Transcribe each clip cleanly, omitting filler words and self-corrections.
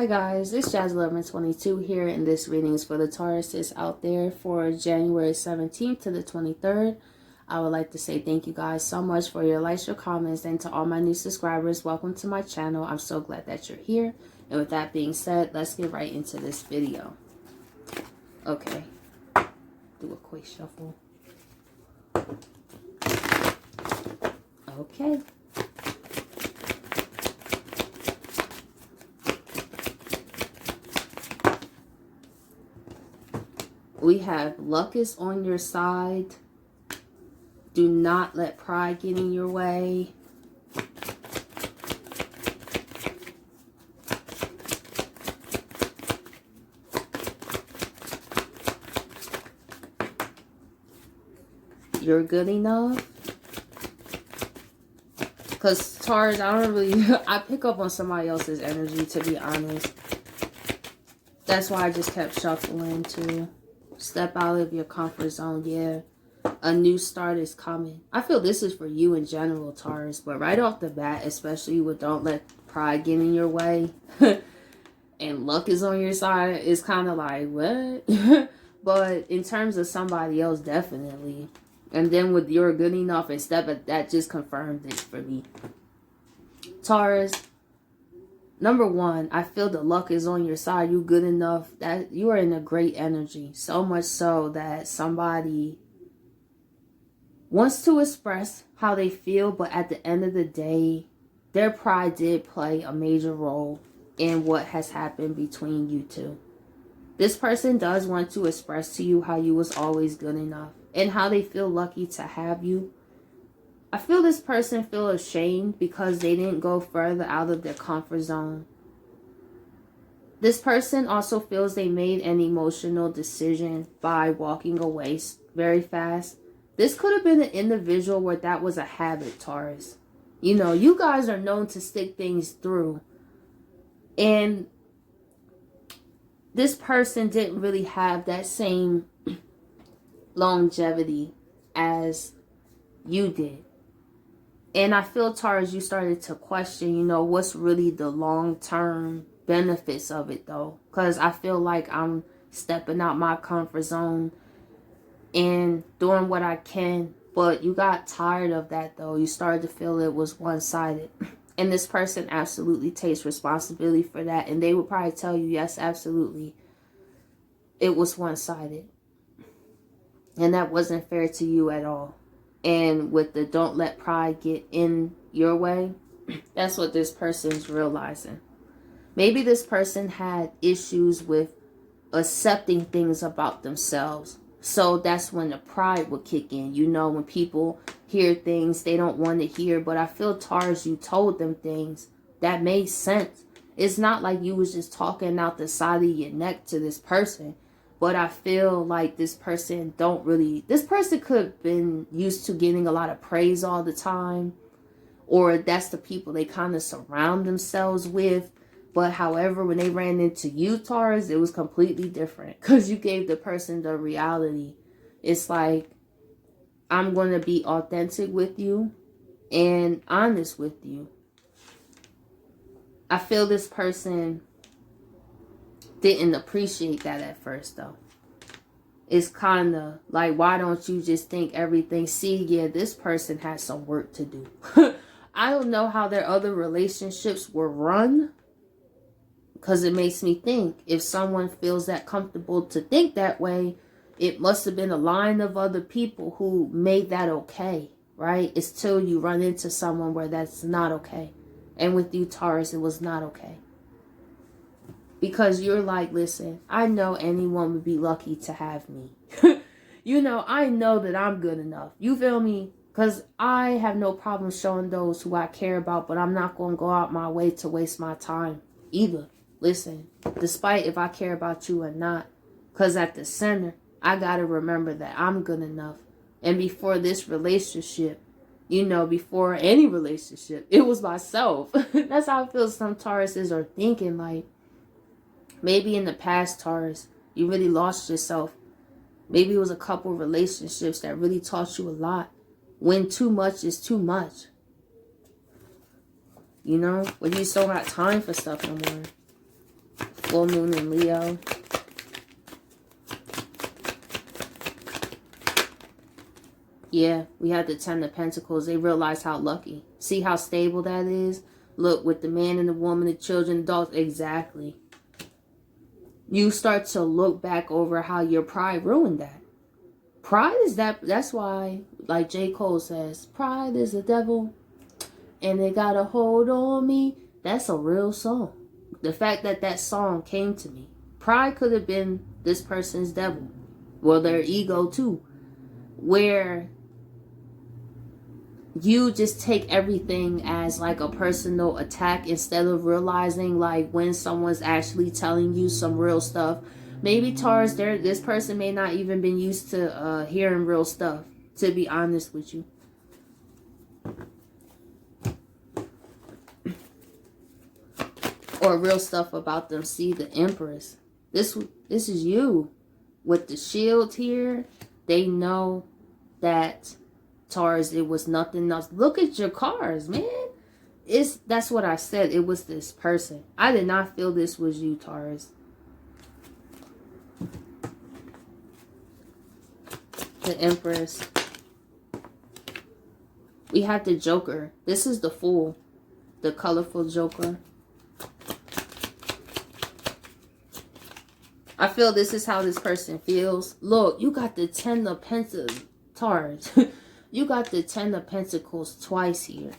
Hi guys, it's Jazz1122 here, and this reading is for the Tauruses out there for January 17th to the 23rd. I would like to say thank you guys so much for your likes, your comments, and to all my new subscribers, welcome to my channel. I'm so glad that you're here. And with that being said, let's get right into this video. Okay, do a quick shuffle. Okay. We have luck is on your side. Do not let pride get in your way. You're good enough. Because Taurus, I don't really, I pick up on somebody else's energy, to be honest. That's why I just kept shuffling too. Step out of your comfort zone. Yeah, a new start is coming. I feel this is for you in general, Taurus, but right off the bat, especially with don't let pride get in your way and luck is on your side, it's kind of like, what? But in terms of somebody else, definitely. And then with you're good enough and step, that just confirmed it for me. Taurus, number one, I feel the luck is on your side. You good enough that you are in a great energy. So much so that somebody wants to express how they feel, but at the end of the day, their pride did play a major role in what has happened between you two. This person does want to express to you how you was always good enough and how they feel lucky to have you. I feel this person feel ashamed because they didn't go further out of their comfort zone. This person also feels they made an emotional decision by walking away very fast. This could have been an individual where that was a habit, Taurus. You know, you guys are known to stick things through. And this person didn't really have that same longevity as you did. And I feel, Taurus, you started to question, you know, what's really the long-term benefits of it, though. Because I feel like I'm stepping out my comfort zone and doing what I can. But you got tired of that, though. You started to feel it was one-sided. And this person absolutely takes responsibility for that. And they would probably tell you, yes, absolutely, it was one-sided. And that wasn't fair to you at all. And with the don't let pride get in your way, that's what this person's realizing. Maybe this person had issues with accepting things about themselves. So that's when the pride would kick in. You know, when people hear things they don't want to hear. But I feel, Taurus, you told them things that made sense. It's not like you was just talking out the side of your neck to this person. But I feel like this person this person could have been used to getting a lot of praise all the time. Or that's the people they kind of surround themselves with. But however, when they ran into you, Taurus, it was completely different. Because you gave the person the reality. It's like, I'm going to be authentic with you and honest with you. I feel this person didn't appreciate that at first, though. It's kind of like, why don't you just think everything? See, yeah, this person has some work to do. I don't know how their other relationships were run, because it makes me think, if someone feels that comfortable to think that way, it must have been a line of other people who made that okay, right? It's till you run into someone where that's not okay. And with you, Taurus, it was not okay. Because you're like, listen, I know anyone would be lucky to have me. You know, I know that I'm good enough. You feel me? Because I have no problem showing those who I care about, but I'm not going to go out my way to waste my time either. Listen, despite if I care about you or not, because at the center, I got to remember that I'm good enough. And before this relationship, you know, before any relationship, it was myself. That's how I feel some Tauruses are thinking, like, maybe in the past, Taurus, you really lost yourself. Maybe it was a couple relationships that really taught you a lot. When too much is too much. You know, when you just don't got time for stuff no more. Full moon in Leo. Yeah, we had the 10 of Pentacles. They realized how lucky. See how stable that is? Look, with the man and the woman, the children, the dogs. Exactly. You start to look back over how your pride ruined that. Pride is that. That's why, like J. Cole says, pride is the devil and they got a hold on me. That's a real song. The fact that that song came to me. Pride could have been this person's devil. Well, their ego too. Where you just take everything as like a personal attack instead of realizing like when someone's actually telling you some real stuff. Maybe Taurus, this person may not even been used to hearing real stuff, to be honest with you. Or real stuff about them. See, the Empress. This is you. With the shield here, they know that Taurus, it was nothing else. Look at your cards, man. That's what I said. It was this person. I did not feel this was you, Taurus. The Empress. We have the Joker. This is the Fool. The colorful Joker. I feel this is how this person feels. Look, you got the 10 of Pentacles, Taurus. You got the 10 of Pentacles twice here.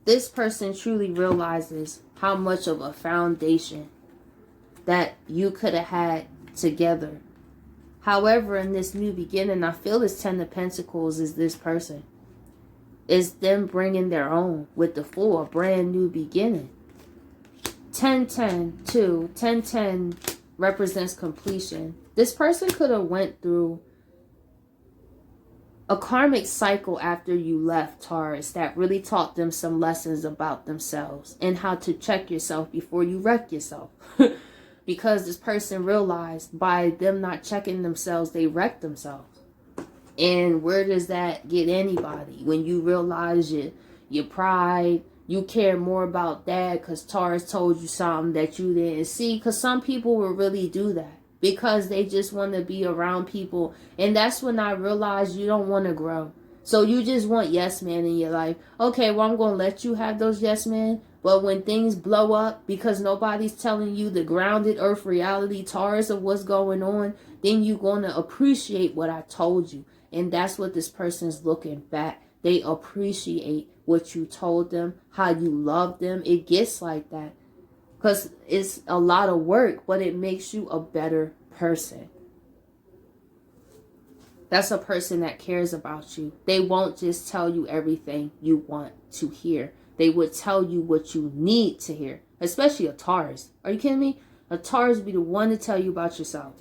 This person truly realizes how much of a foundation that you could have had together. However, in this new beginning, I feel this 10 of Pentacles is this person. It's them bringing their own with the Fool, a brand new beginning. 10-10, 2. 10-10 represents completion. This person could have went through a karmic cycle after you left, Taurus, that really taught them some lessons about themselves and how to check yourself before you wreck yourself. Because this person realized by them not checking themselves, they wrecked themselves. And where does that get anybody? When you realize your pride, you care more about that because Taurus told you something that you didn't see. Because some people will really do that. Because they just want to be around people. And that's when I realized you don't want to grow. So you just want yes men in your life. Okay, well, I'm going to let you have those yes men. But when things blow up because nobody's telling you the grounded earth reality, Taurus, of what's going on, then you're going to appreciate what I told you. And that's what this person's looking back. They appreciate what you told them, how you love them. It gets like that. Because it's a lot of work, but it makes you a better person. That's a person that cares about you. They won't just tell you everything you want to hear. They would tell you what you need to hear. Especially a Taurus. Are you kidding me? A Taurus would be the one to tell you about yourself.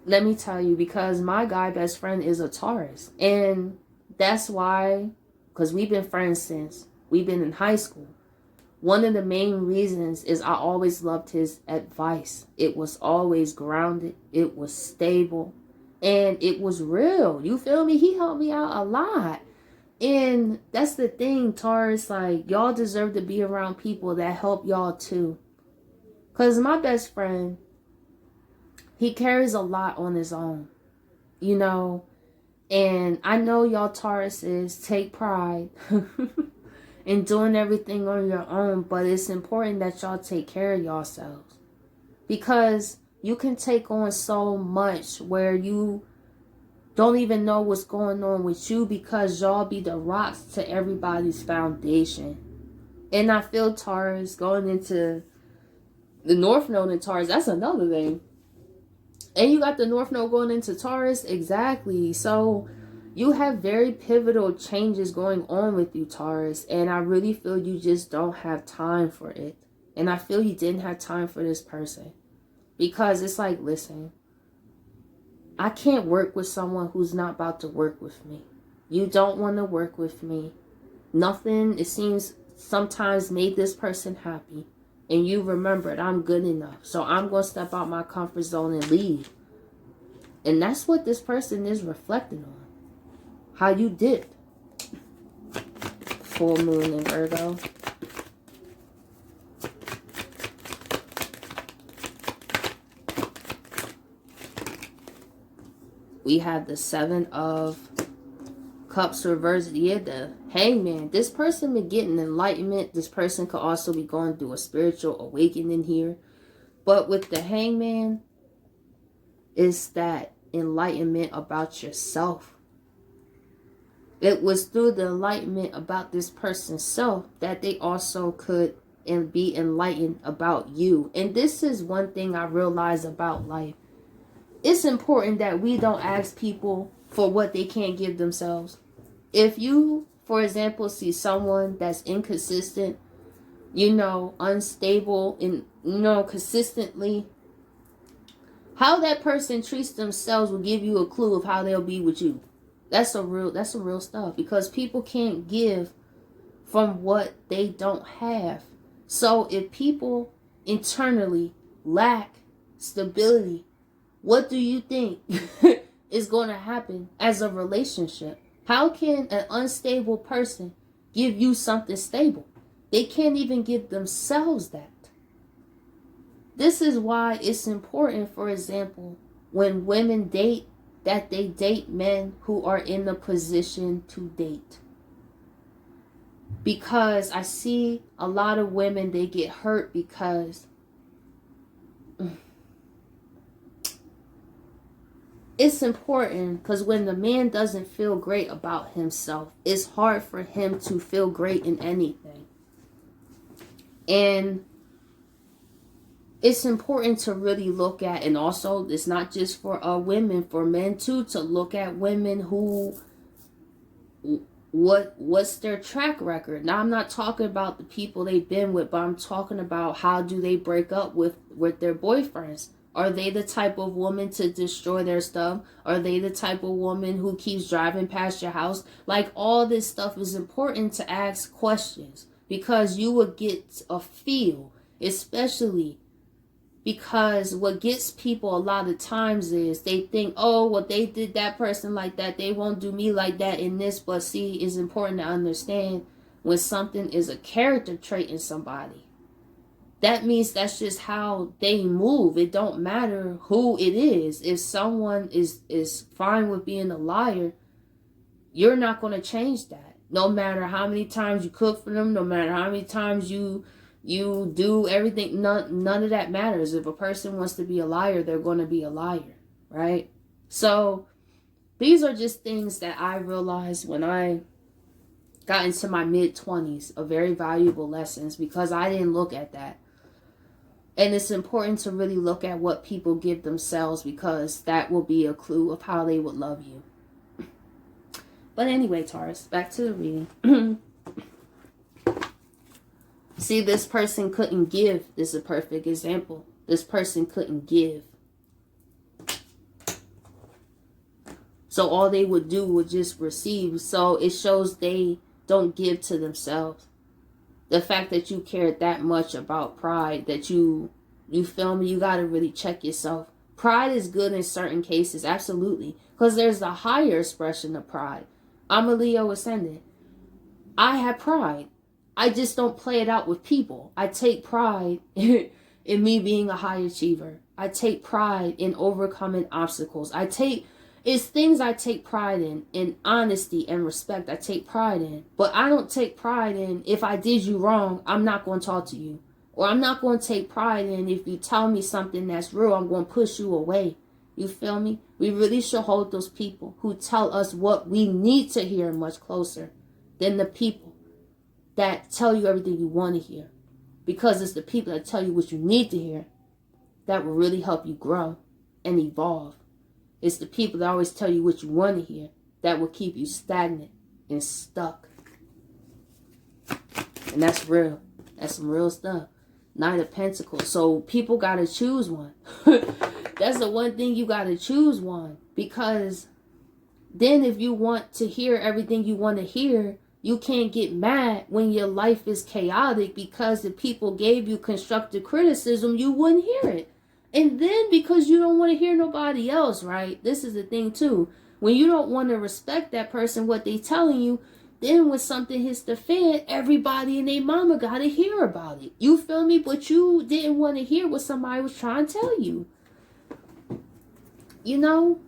Let me tell you, because my guy best friend is a Taurus. And that's why, because we've been friends since we've been in high school. One of the main reasons is I always loved his advice. It was always grounded. It was stable. And it was real. You feel me? He helped me out a lot. And that's the thing, Taurus. Like, y'all deserve to be around people that help y'all too. Because my best friend, he carries a lot on his own. You know. And I know y'all Tauruses take pride in doing everything on your own, but it's important that y'all take care of yourselves, because you can take on so much where you don't even know what's going on with you, because y'all be the rocks to everybody's foundation. And I feel Taurus going into the North Node in Taurus, that's another thing. And you got the North Node going into Taurus, exactly. So you have very pivotal changes going on with you, Taurus. And I really feel you just don't have time for it. And I feel you didn't have time for this person. Because it's like, listen, I can't work with someone who's not about to work with me. You don't want to work with me. Nothing, it seems, sometimes made this person happy. And you remembered, I'm good enough. So I'm going to step out my comfort zone and leave. And that's what this person is reflecting on. How you did. Full moon in Virgo. We have the Seven of Cups reversed. Yeah, the Hangman. This person been getting enlightenment. This person could also be going through a spiritual awakening here. But with the Hangman, it's that enlightenment about yourself. It was through the enlightenment about this person's self that they also could and be enlightened about you. And this is one thing I realize about life. It's important that we don't ask people for what they can't give themselves. If you, for example, see someone that's inconsistent, unstable, and, consistently, how that person treats themselves will give you a clue of how they'll be with you. That's some real stuff, because people can't give from what they don't have. So if people internally lack stability, what do you think is going to happen as a relationship? How can an unstable person give you something stable? They can't even give themselves that. This is why it's important, for example, when women date, that they date men who are in the position to date. Because I see a lot of women, they get hurt because it's important, because when the man doesn't feel great about himself, it's hard for him to feel great in anything. And it's important to really look at, and also it's not just for women, for men too, to look at women who, what's their track record. Now, I'm not talking about the people they've been with, but I'm talking about how do they break up with their boyfriends. Are they the type of woman to destroy their stuff? Are they the type of woman who keeps driving past your house? Like, all this stuff is important to ask questions, because you will get a feel, especially because what gets people a lot of times is they think, oh, well, they did that person like that, they won't do me like that in this. But see, it's important to understand, when something is a character trait in somebody, that means that's just how they move. It don't matter who it is. If someone is fine with being a liar, you're not going to change that. No matter how many times you cook for them, no matter how many times you do everything, none of that matters. If a person wants to be a liar, they're going to be a liar, right? So these are just things that I realized when I got into my mid-20s, are very valuable lessons, because I didn't look at that. And it's important to really look at what people give themselves, because that will be a clue of how they would love you. But anyway, Taurus, back to the reading. See, this person couldn't give. This is a perfect example. This person couldn't give. So all they would do would just receive. So it shows they don't give to themselves. The fact that you cared that much about pride, that you feel me, you got to really check yourself. Pride is good in certain cases, absolutely. Because there's the higher expression of pride. I'm a Leo ascendant. I have pride. I just don't play it out with people. I take pride in me being a high achiever. I take pride in overcoming obstacles. It's things I take pride in honesty and respect. I take pride in. But I don't take pride in, if I did you wrong, I'm not going to talk to you. Or I'm not going to take pride in, if you tell me something that's real, I'm going to push you away. You feel me? We really should hold those people who tell us what we need to hear much closer than the people that tell you everything you want to hear. Because it's the people that tell you what you need to hear that will really help you grow and evolve. It's the people that always tell you what you want to hear that will keep you stagnant and stuck. And that's real. That's some real stuff. Knight of Pentacles. So people got to choose one. That's the one thing, you got to choose one. Because then if you want to hear everything you want to hear, you can't get mad when your life is chaotic, because if people gave you constructive criticism, you wouldn't hear it. And then because you don't want to hear nobody else, right? This is the thing too. When you don't want to respect that person, what they telling you, then when something hits the fan, everybody and their mama got to hear about it. You feel me? But you didn't want to hear what somebody was trying to tell you. You know?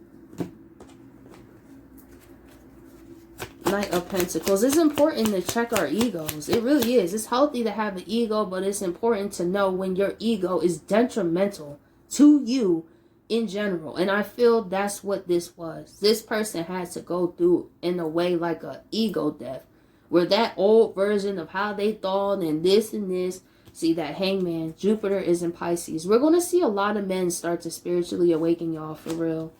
Knight of Pentacles. It's important to check our egos. It really is. It's healthy to have an ego, but it's important to know when your ego is detrimental to you in general. And I feel that's what this was. This person had to go through, in a way, like a ego death, where that old version of how they thought and this, see that Hangman, Jupiter is in Pisces. We're going to see a lot of men start to spiritually awaken, y'all, for real.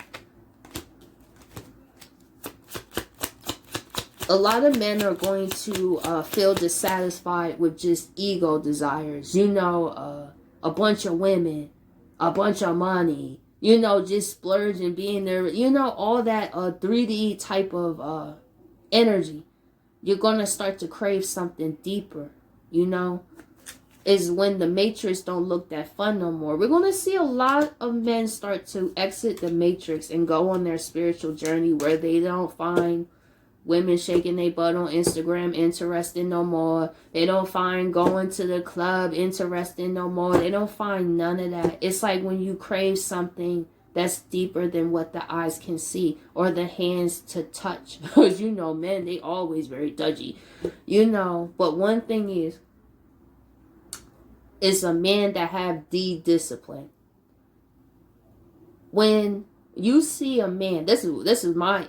A lot of men are going to feel dissatisfied with just ego desires. You know, a bunch of women, a bunch of money, you know, just splurging, being there, you know, all that 3D type of energy. You're going to start to crave something deeper, you know, is when the matrix don't look that fun no more. We're going to see a lot of men start to exit the matrix and go on their spiritual journey where they don't find women shaking their butt on Instagram interesting no more. They don't find going to the club interesting no more. They don't find none of that. It's like when you crave something that's deeper than what the eyes can see or the hands to touch. Because, you know, men, they always very dodgy. You know, but one thing is a man that have discipline. When you see a man, this is my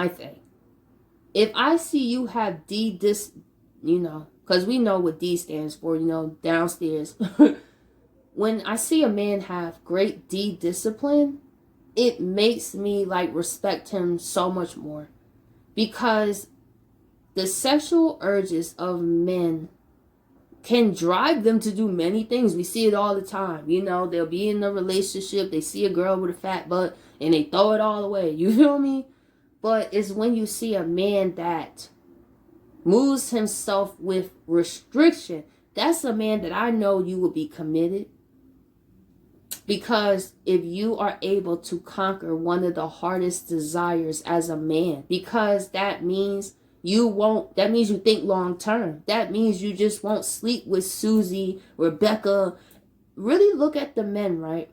thing. If I see you have you know, because we know what D stands for, you know, downstairs. When I see a man have great discipline, it makes me like respect him so much more. Because the sexual urges of men can drive them to do many things. We see it all the time. You know, they'll be in a relationship, they see a girl with a fat butt, and they throw it all away. You feel me? But it's when you see a man that moves himself with restriction, that's a man that I know you will be committed. Because if you are able to conquer one of the hardest desires as a man, because that means you think long term. That means you just won't sleep with Susie, Rebecca. Really look at the men, right?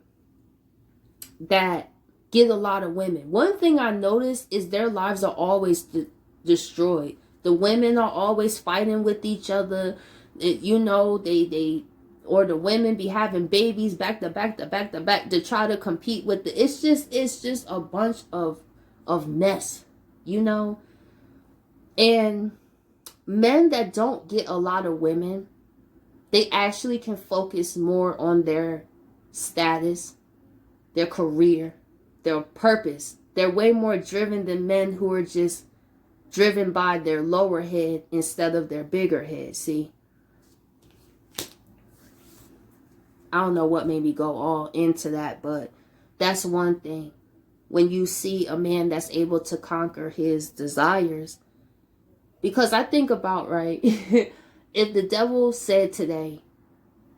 That get a lot of women. One thing I noticed is their lives are always destroyed. The women are always fighting with each other. You know, or the women be having babies back to back to try to compete with it's just a bunch of mess, you know. And men that don't get a lot of women, they actually can focus more on their status, their career, their purpose. They're way more driven than men who are just driven by their lower head instead of their bigger head. See, I don't know what made me go all into that, but that's one thing. When you see a man that's able to conquer his desires, because I think about, right, if the devil said today,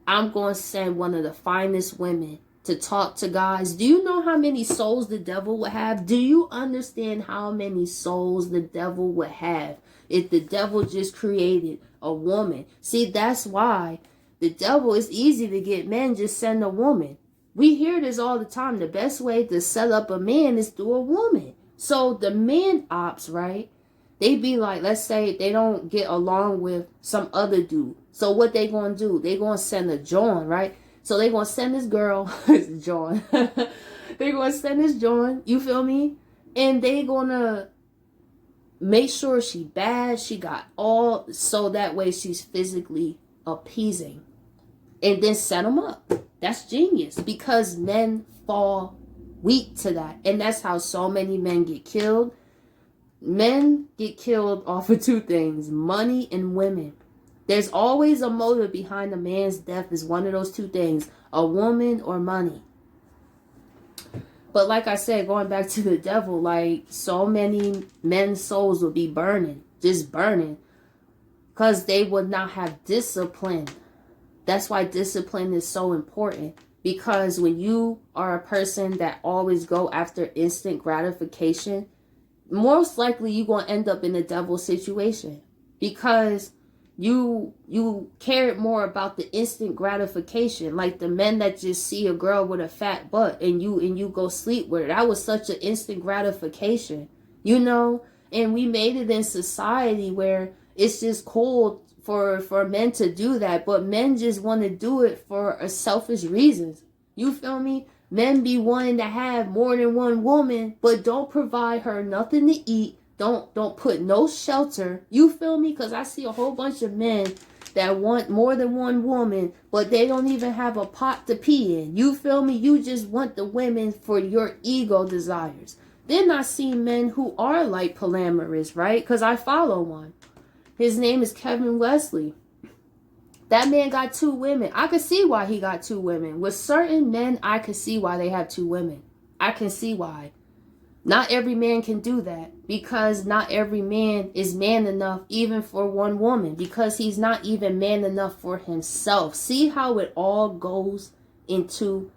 I'm going to send one of the finest women to talk to guys, do you know how many souls the devil would have? Do you understand how many souls the devil would have if the devil just created a woman? See, that's why the devil is easy to get men, just send a woman. We hear this all the time. The best way to set up a man is through a woman. So the man ops, right? They be like, let's say they don't get along with some other dude. So what they gonna do? They gonna send a John, right? So they gonna send this girl, John. They gonna send this John, you feel me? And they gonna make sure she bad, she got all, so that way she's physically appeasing. And then set them up. That's genius, because men fall weak to that. And that's how so many men get killed. Men get killed off of two things: money and women. There's always a motive behind a man's death, is one of those two things: a woman or money. But like I said, going back to the devil, like, so many men's souls will be burning, just burning, because they would not have discipline. That's why discipline is so important. Because when you are a person that always go after instant gratification, most likely you're going to end up in a devil situation. Because you cared more about the instant gratification. Like the men that just see a girl with a fat butt and you go sleep with her. That was such an instant gratification, you know. And we made it in society where it's just cool for men to do that, but men just want to do it for selfish reasons. You feel me? Men be wanting to have more than one woman, but don't provide her nothing to eat. Don't put no shelter. You feel me? Because I see a whole bunch of men that want more than one woman, but they don't even have a pot to pee in. You feel me? You just want the women for your ego desires. Then I see men who are like polyamorous, right? Because I follow one. His name is Kevin Wesley. That man got 2 women. I could see why he got 2 women. With certain men, I could see why they have 2 women. I can see why. Not every man can do that, because not every man is man enough even for one woman, because he's not even man enough for himself. See how it all goes into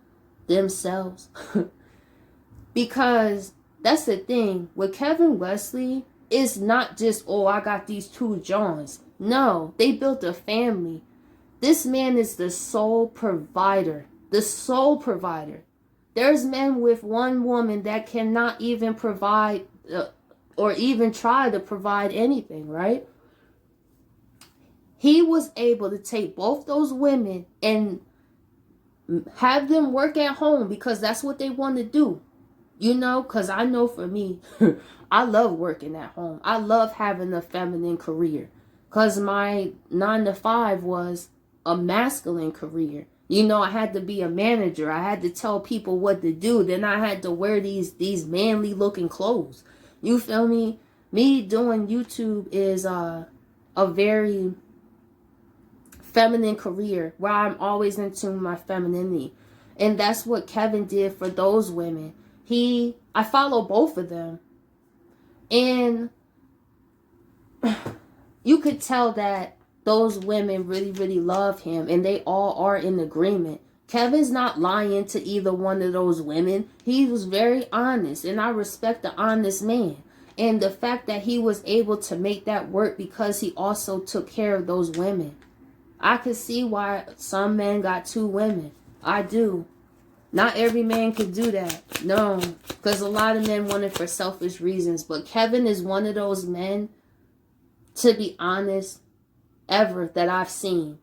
themselves? Because that's the thing with Kevin Wesley. It's not just, oh, I got these 2 Johns. No, they built a family. This man is the sole provider. The sole provider. There's men with one woman that cannot even provide or even try to provide anything, right? He was able to take both those women and have them work at home because that's what they want to do. You know, because I know for me, I love working at home. I love having a feminine career because my 9 to 5 was a masculine career. You know, I had to be a manager. I had to tell people what to do. Then I had to wear these manly looking clothes. You feel me? Me doing YouTube is a very feminine career where I'm always into my femininity. And that's what Kevin did for those women. I follow both of them. And you could tell that those women really, really love him, and they all are in agreement. Kevin's not lying to either one of those women. He was very honest, and I respect the honest man. And the fact that he was able to make that work because he also took care of those women. I could see why some men got 2 women. I do. Not every man could do that. No, because a lot of men want it for selfish reasons. But Kevin is one of those men, to be honest, ever that I've seen,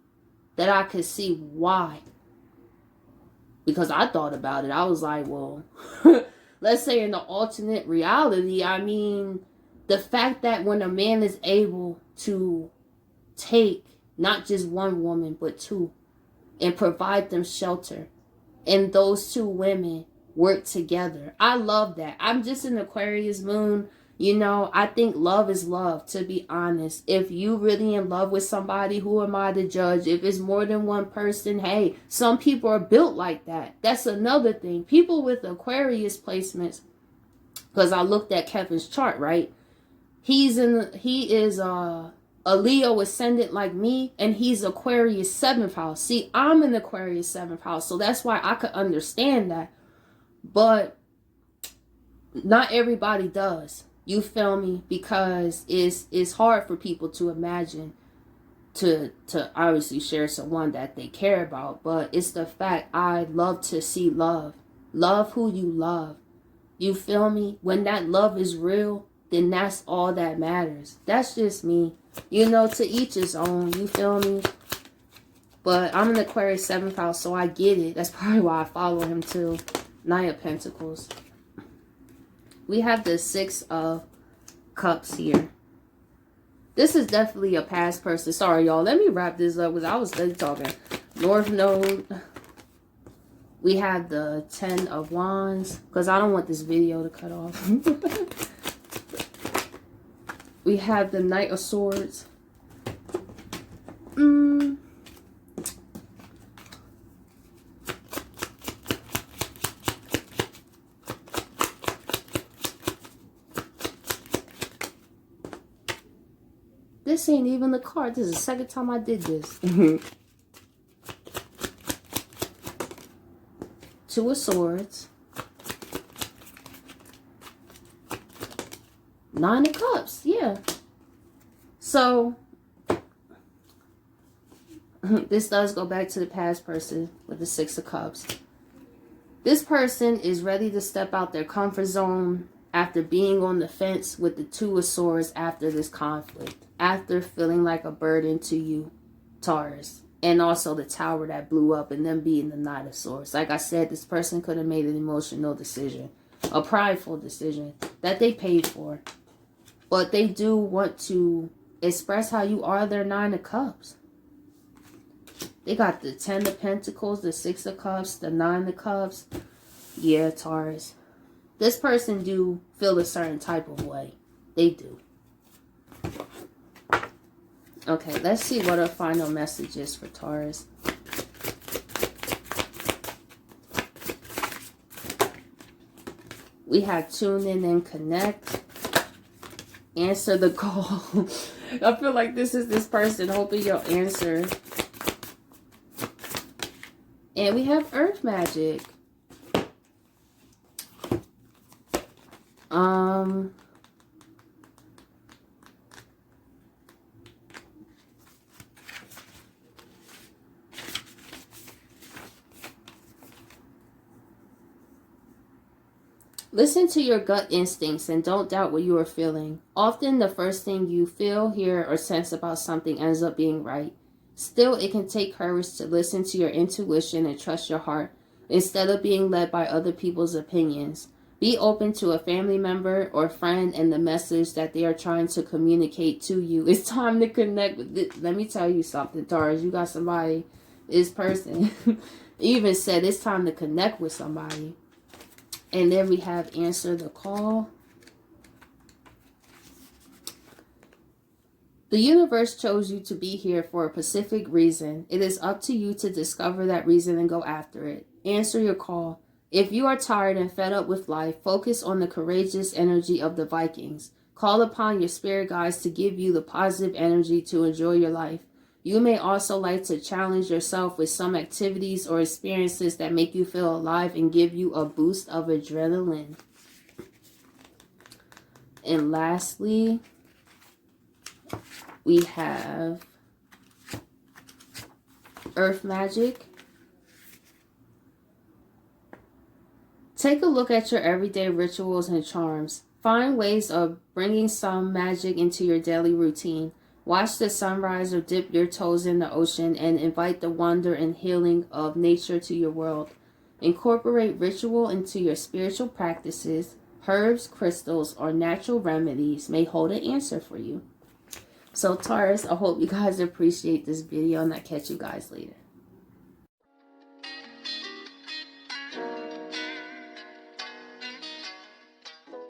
that I could see why. Because I thought about it. I was like, well, let's say in the alternate reality, I mean, the fact that when a man is able to take not just one woman, but 2, and provide them shelter, and those 2 women work together. I love that. I'm just an Aquarius moon. You know, I think love is love, to be honest. If you really in love with somebody, who am I to judge? If it's more than one person, hey, some people are built like that. That's another thing. People with Aquarius placements, because I looked at Kevin's chart, right? He is a Leo ascendant like me, and he's Aquarius 7th house. See, I'm in Aquarius 7th house, so that's why I could understand that. But not everybody does. You feel me? Because it's hard for people to imagine to obviously share someone that they care about. But it's the fact, I love to see love. Love who you love. You feel me? When that love is real, then that's all that matters. That's just me. You know, to each his own. You feel me? But I'm an Aquarius 7th house, so I get it. That's probably why I follow him too. 9 of Pentacles. We have the 6 of Cups here. This is definitely a past person. Sorry, y'all. Let me wrap this up because I was still talking. North Node. We have the 10 of Wands because I don't want this video to cut off. We have the Knight of Swords. This ain't even the card. This is the second time I did this. 2 of Swords. 9 of Cups. Yeah. So, this does go back to the past person with the 6 of Cups. This person is ready to step out their comfort zone. after being on the fence with the Two of Swords after this conflict, after feeling like a burden to you, Taurus, and also the tower that blew up and them being the Knight of Swords. Like I said, this person could have made an emotional decision, a prideful decision that they paid for, but they do want to express how you are their Nine of Cups. They got the 10 of Pentacles, the 6 of Cups, the 9 of Cups. Yeah, Taurus. This person do feel a certain type of way. They do. Okay, let's see what our final message is for Taurus. We have tune in and connect. Answer the call. I feel like this is this person hoping you'll answer. And we have earth magic. Listen to your gut instincts and don't doubt what you are feeling. Often the first thing you feel, hear, or sense about something ends up being right. Still, it can take courage to listen to your intuition and trust your heart instead of being led by other people's opinions. Be open to a family member or friend and the message that they are trying to communicate to you. It's time to connect with this. Let me tell you something, Taurus. You got somebody, this person, even said it's time to connect with somebody. And then we have answer the call. The universe chose you to be here for a specific reason. It is up to you to discover that reason and go after it. Answer your call. If you are tired and fed up with life, focus on the courageous energy of the Vikings. Call upon your spirit guides to give you the positive energy to enjoy your life. You may also like to challenge yourself with some activities or experiences that make you feel alive and give you a boost of adrenaline. And lastly, we have earth magic. Take a look at your everyday rituals and charms. Find ways of bringing some magic into your daily routine. Watch the sunrise or dip your toes in the ocean and invite the wonder and healing of nature to your world. Incorporate ritual into your spiritual practices. Herbs, crystals, or natural remedies may hold an answer for you. So Taurus, I hope you guys appreciate this video and I'll catch you guys later.